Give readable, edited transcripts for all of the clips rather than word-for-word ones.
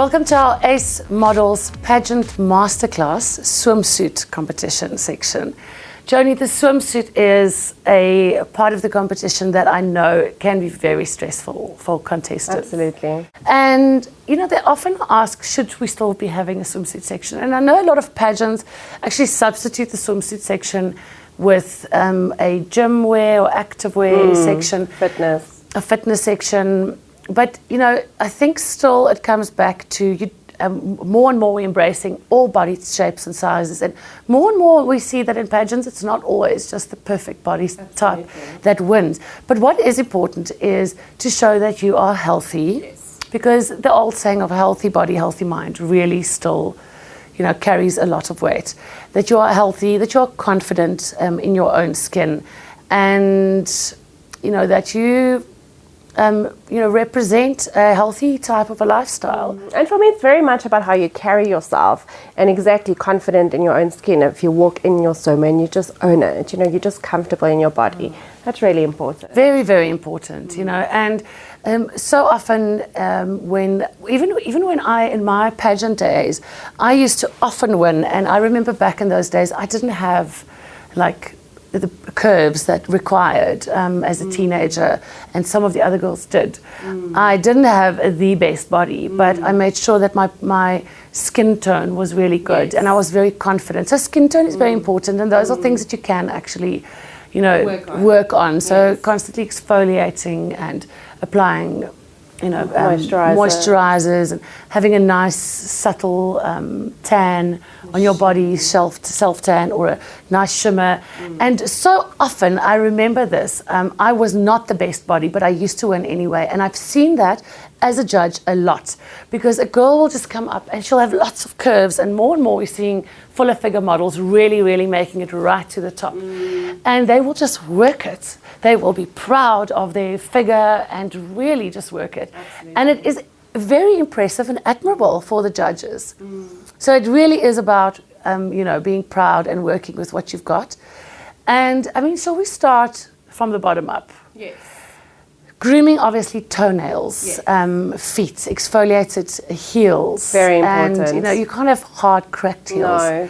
Welcome to our Ace Models Pageant Masterclass Swimsuit Competition section. Joni, the swimsuit is a part of the competition that I know can be very stressful for contestants. Absolutely. And, you know, they often ask, should we still be having a swimsuit section? And I know a lot of pageants actually substitute the swimsuit section with a gym wear or active wear section. Fitness. A fitness section. But, you know, I think still it comes back to you. More and more we're embracing all body shapes and sizes, and more we see that in pageants it's not always just the perfect body type that wins. But what is important is to show that you are healthy, because the old saying of a healthy body, healthy mind really still, you know, carries a lot of weight. That you are healthy, that you are confident in your own skin, and you know that you represent a healthy type of a lifestyle. And for me, it's very much about how you carry yourself and exactly confident in your own skin. If you walk in your swimmer and you just own it, you know, you're just comfortable in your body. That's really important. Very, very important, you know. And so often when I, in my pageant days, I used to often win. And I remember back in those days, I didn't have like the curves that required as a teenager, and some of the other girls did. I didn't have the best body, but I made sure that my skin tone was really good, and I was very confident. So skin tone is very important, and those are things that you can actually, you know, work on. So constantly exfoliating and applying, you know, moisturizers, and having a nice subtle tan on your body, self tan, or a nice shimmer. And so often, I remember this, I was not the best body, but I used to win anyway. And I've seen that as a judge a lot, because a girl will just come up and she'll have lots of curves, and more we're seeing fuller figure models really making it right to the top. And they will just work it. They will be proud of their figure and really just work it. Absolutely. And it is very impressive and admirable for the judges. So it really is about, you know, being proud and working with what you've got. And I mean, shall we start from the bottom up? Yes. Grooming, obviously, toenails, feet, exfoliated heels. Very important. And, you know, you can't have hard, cracked heels. No.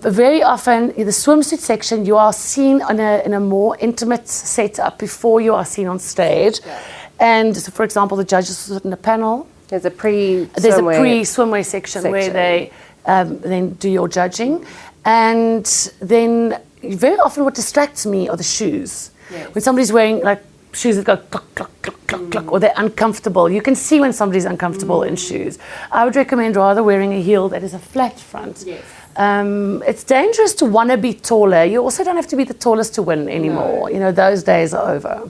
Very often, in the swimsuit section, you are seen in a more intimate setup before you are seen on stage. Yeah. And so, for example, the judges sit in a panel. There's a pre-swimwear section where they then do your judging. And then very often what distracts me are the shoes. Yes. When somebody's wearing like shoes that go cluck, cluck, cluck, cluck, cluck, or they're uncomfortable. You can see when somebody's uncomfortable in shoes. I would recommend rather wearing a heel that is a flat front. Yes. It's dangerous to want to be taller. You also don't have to be the tallest to win anymore. No. You know, those days are over.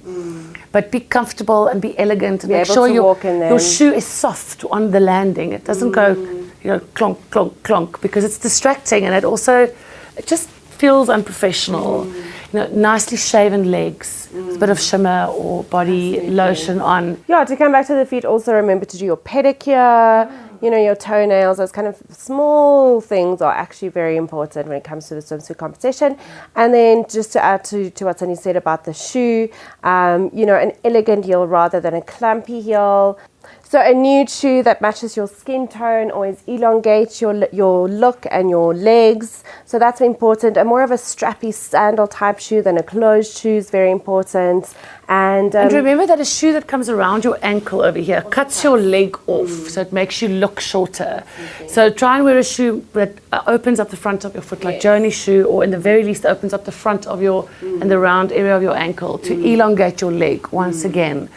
But be comfortable and be elegant, and make sure your shoe is soft on the landing. It doesn't go, you know, clonk, clonk, clonk, because it's distracting, and it just feels unprofessional. You know, nicely shaven legs, a bit of shimmer or body lotion on. Yeah, to come back to the feet, also remember to do your pedicure, you know, your toenails. Those kind of small things are actually very important when it comes to the swimsuit competition. And then just to add to what Sunny said about the shoe, you know, an elegant heel rather than a clumpy heel. So a nude shoe that matches your skin tone always elongates your look and your legs. So that's important. And more of a strappy sandal type shoe than a closed shoe is very important. And remember that a shoe that comes around your ankle over here cuts your leg off, so it makes you look shorter. So try and wear a shoe that opens up the front of your foot, like Joni's shoe, or in the very least opens up the front of your and the round area of your ankle to elongate your leg once again.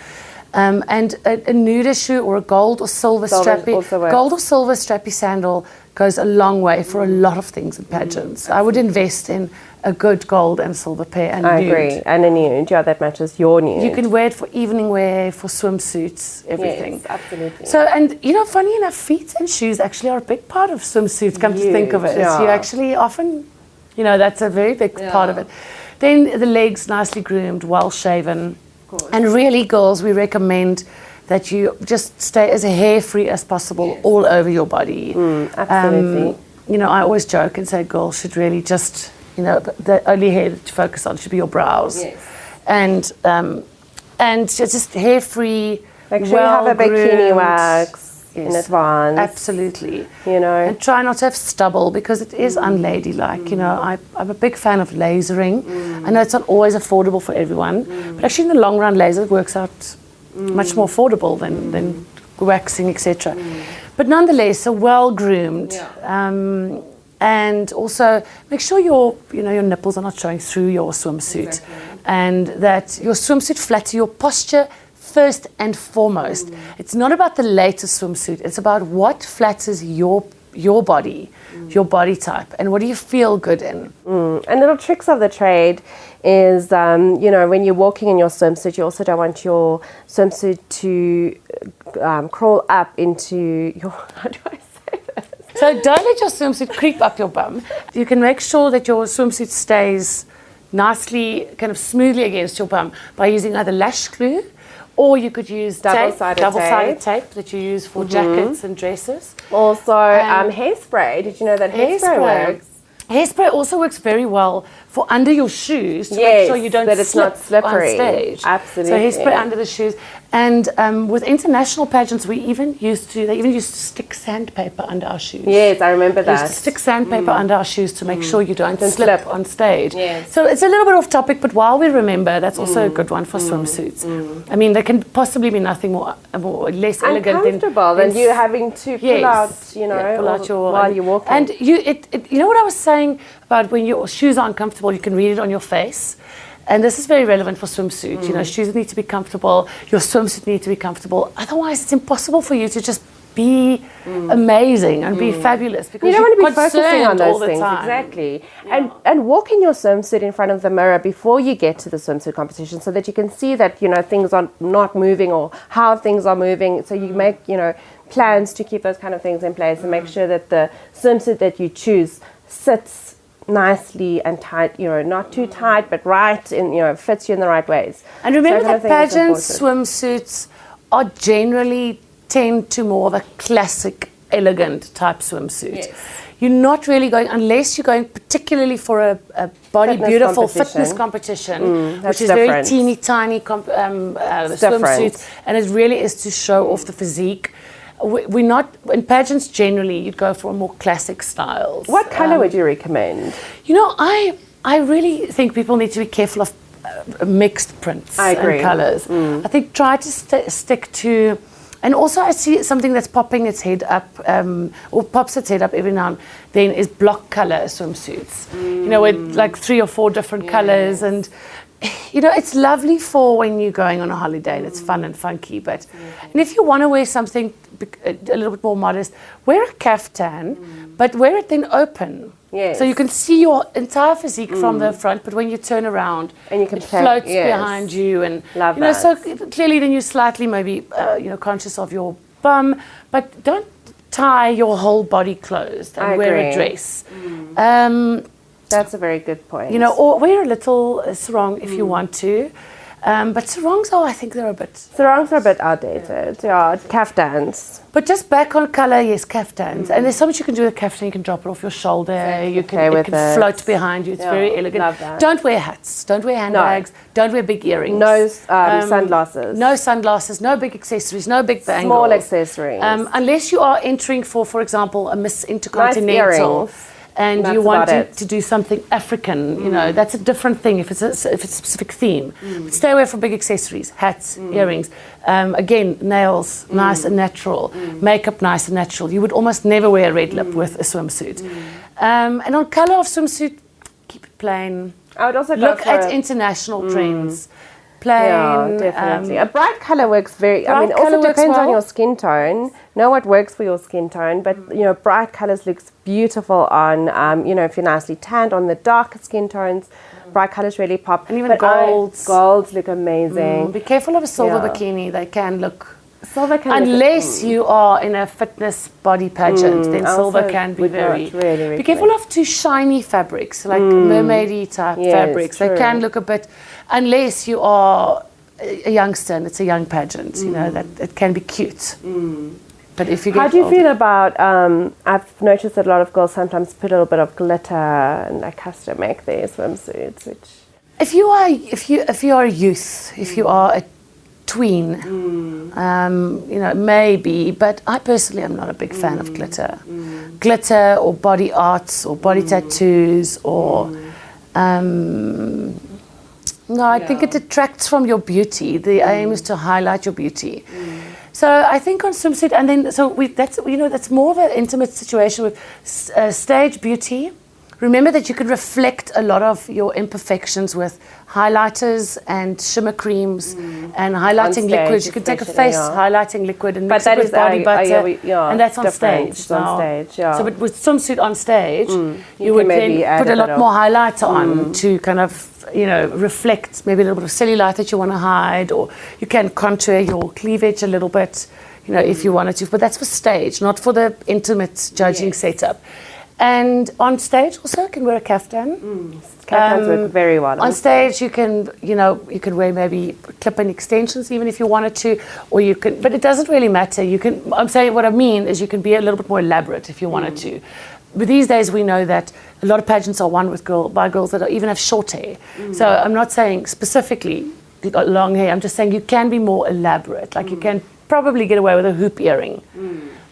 And a nude shoe or a gold or silver strappy sandal goes a long way for a lot of things in pageants. I would invest in a good gold and silver pair and I nude. agree. And a nude, yeah, that matches your nude. You can wear it for evening wear, for swimsuits, everything. Yes, absolutely. So, and you know, funny enough, feet and shoes actually are a big part of swimsuits, come to think of it. Yeah. You actually often, you know, that's a very big part of it. Then the legs nicely groomed, well shaven. And really, girls, we recommend that you just stay as hair-free as possible all over your body. Absolutely. You know, I always joke and say girls should really just, you know, the only hair to focus on should be your brows. Yes. And just hair-free, make sure you have a bikini wax. in advance. Absolutely. You know. And try not to have stubble because it is unladylike. You know, I'm a big fan of lasering. I know it's not always affordable for everyone, but actually in the long run, laser works out much more affordable than waxing, etc. But nonetheless, so well groomed. And also make sure your nipples are not showing through your swimsuit, and that your swimsuit flatters your posture first and foremost. It's not about the latest swimsuit. It's about what flatters your body, your body type, and what do you feel good in. And little tricks of the trade is, when you're walking in your swimsuit, you also don't want your swimsuit to crawl up into your. How do I say this? So don't let your swimsuit creep up your bum. You can make sure that your swimsuit stays nicely, kind of smoothly against your bum by using either lash glue, or you could use double-sided tape that you use for jackets and dresses. Also, hairspray. Did you know that hairspray works? Hairspray also works very well for under your shoes to make sure you don't that it's not slippery. On stage. Absolutely. So hairspray under the shoes. And with international pageants, they even used to stick sandpaper under our shoes. Yes, I remember that. They used to stick sandpaper under our shoes to make sure you don't slip on stage. Yes. So it's a little bit off topic, but while we remember, that's also a good one for swimsuits. I mean, there can possibly be nothing more less elegant than you having to pull out, pull out your while you're walking. And you know what I was saying about when your shoes are uncomfortable, you can read it on your face. And this is very relevant for swimsuit. You know, shoes need to be comfortable. Your swimsuit needs to be comfortable. Otherwise, it's impossible for you to just be amazing and be fabulous because you don't want to be focusing on all those things. time. Exactly. And walk in your swimsuit in front of the mirror before you get to the swimsuit competition, so that you can see that things are not moving or how things are moving. So you make plans to keep those kind of things in place and make sure that the swimsuit that you choose sits nicely and tight, not too tight, but right, and fits you in the right ways. And remember that pageant swimsuits are generally tend to more of a classic, elegant type swimsuit. Yes. You're not really going, unless you're going particularly for a body beautiful fitness competition, which is different. very teeny tiny swimsuit, and it really is to show off the physique. We're not, in pageants generally, you'd go for more classic styles. What colour would you recommend? I really think people need to be careful of mixed prints and colours. I think try to stick to, and also I see something that's popping its head up, or pops its head up every now and then, is block colour swimsuits. With like 3 or 4 different colours, and it's lovely for when you're going on a holiday and it's fun and funky, but and if you want to wear something a little bit more modest, wear a caftan, but wear it then open. Yes. So you can see your entire physique from the front, but when you turn around, and you can it floats behind you, and love that. So clearly then you're slightly maybe conscious of your bum, but don't tie your whole body closed and wear a dress. That's a very good point. Or wear a little sarong if you want to. But sarongs I think they're a bit... Sarongs are a bit outdated, caftans. But just back on colour, yes, caftans. And there's so much you can do with a caftan. You can drop it off your shoulder. It can float behind you. It's very elegant. Love that. Don't wear hats. Don't wear handbags. Don't wear big earrings. No sunglasses. No sunglasses. No big accessories. No big bangles. Small accessories. Unless you are entering for example, a Miss Intercontinental. Nice and you want to do something African, that's a different thing if it's a specific theme. But stay away from big accessories, hats, earrings. Again, nails, nice and natural. Makeup, nice and natural. You would almost never wear a red lip with a swimsuit. And on colour of swimsuit, keep it plain. I would also look at international trends. Plain. Yeah, definitely. A bright colour works very... it also depends on your skin tone. Know what works for your skin tone, but, bright colours looks beautiful on, if you're nicely tanned, on the darker skin tones. Bright colours really pop. And even golds. Golds look amazing. Be careful of a silver bikini. They can look... Silver can unless you are in a fitness body pageant, then silver can be very... Really be careful of too shiny fabrics, like mermaidy type fabrics. They can look a bit... Unless you are a youngster and it's a young pageant, that it can be cute. But if you get How do you feel about... I've noticed that a lot of girls sometimes put a little bit of glitter and custom make their swimsuits, which... If you are a youth, if you are a tween. You know, maybe, but I personally am not a big fan of glitter. Glitter or body arts or body tattoos or no, I think it detracts from your beauty. The aim is to highlight your beauty. So I think on swimsuit, and then that's more of an intimate situation with stage beauty. Remember that you can reflect a lot of your imperfections with highlighters and shimmer creams and highlighting liquids. You can take a face highlighting liquid and mix it with body butter, and that's on stage. So, but with swimsuit on stage, you would then put a lot more highlighter on to kind of, you know, reflect maybe a little bit of cellulite that you want to hide, or you can contour your cleavage a little bit, you know, if you wanted to. But that's for stage, not for the intimate judging setup. And on stage also can wear a kaftan. Kaftans work very well. On stage you can, you know, you could wear maybe clip-in extensions even if you wanted to, or you can, but it doesn't really matter. You can, I'm saying what I mean is you can be a little bit more elaborate if you wanted to. But these days we know that a lot of pageants are won with by girls that even have short hair. So I'm not saying specifically you got long hair, I'm just saying you can be more elaborate. Like you can probably get away with a hoop earring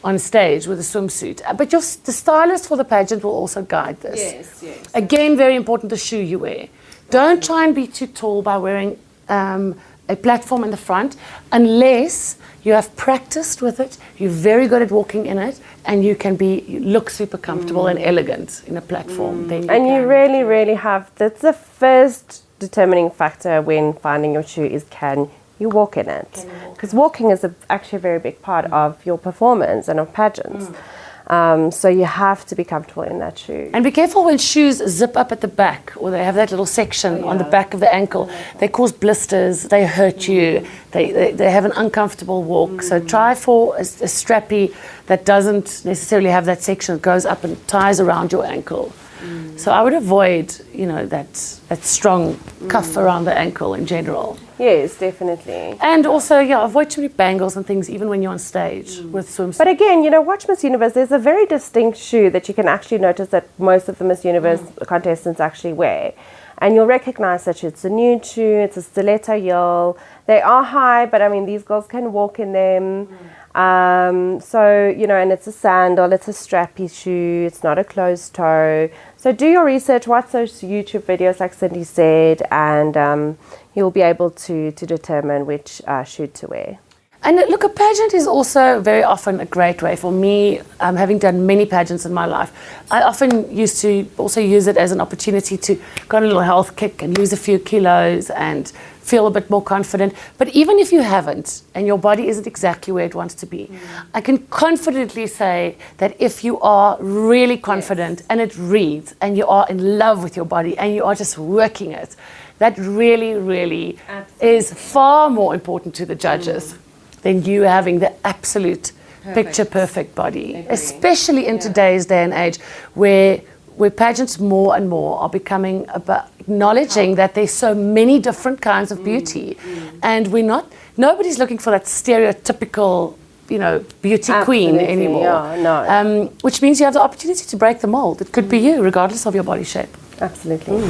on stage with a swimsuit. But the stylist for the pageant will also guide this. Yes. Again, very important, the shoe you wear. Don't try and be too tall by wearing a platform in the front unless you have practiced with it, you're very good at walking in it, and you look super comfortable and elegant in a platform. Then you really have, that's the first determining factor when finding your shoe is can you walk in it? Because walking is actually a very big part of your performance and of pageants. So you have to be comfortable in that shoe. And be careful when shoes zip up at the back, or they have that little section on the back of the ankle. They cause blisters, they hurt you, they have an uncomfortable walk. So try for a strappy that doesn't necessarily have that section that goes up and ties around your ankle. So I would avoid, you know, that strong cuff around the ankle in general. Yes, definitely. And also, avoid too many bangles and things even when you're on stage with swimsuits. But again, you know, watch Miss Universe. There's a very distinct shoe that you can actually notice that most of the Miss Universe contestants actually wear. And you'll recognize that it's a nude shoe, it's a stiletto heel. They are high, but I mean, these girls can walk in them. So, you know, and it's a sandal, it's a strappy shoe, it's not a closed toe. So do your research, watch those YouTube videos like Cindy said, and you'll be able to determine which shoe to wear. And look, a pageant is also very often a great way for me, having done many pageants in my life. I often used to also use it as an opportunity to go on a little health kick and lose a few kilos and feel a bit more confident. But even if you haven't and your body isn't exactly where it wants to be, I can confidently say that if you are really confident and it reads and you are in love with your body and you are just working it, that really, really is far more important to the judges than you having the absolute picture-perfect body. Especially in today's day and age where pageants more and more are becoming about acknowledging that there's so many different kinds of beauty. And nobody's looking for that stereotypical, you know, beauty queen anymore. Which means you have the opportunity to break the mold. It could be you, regardless of your body shape. Absolutely.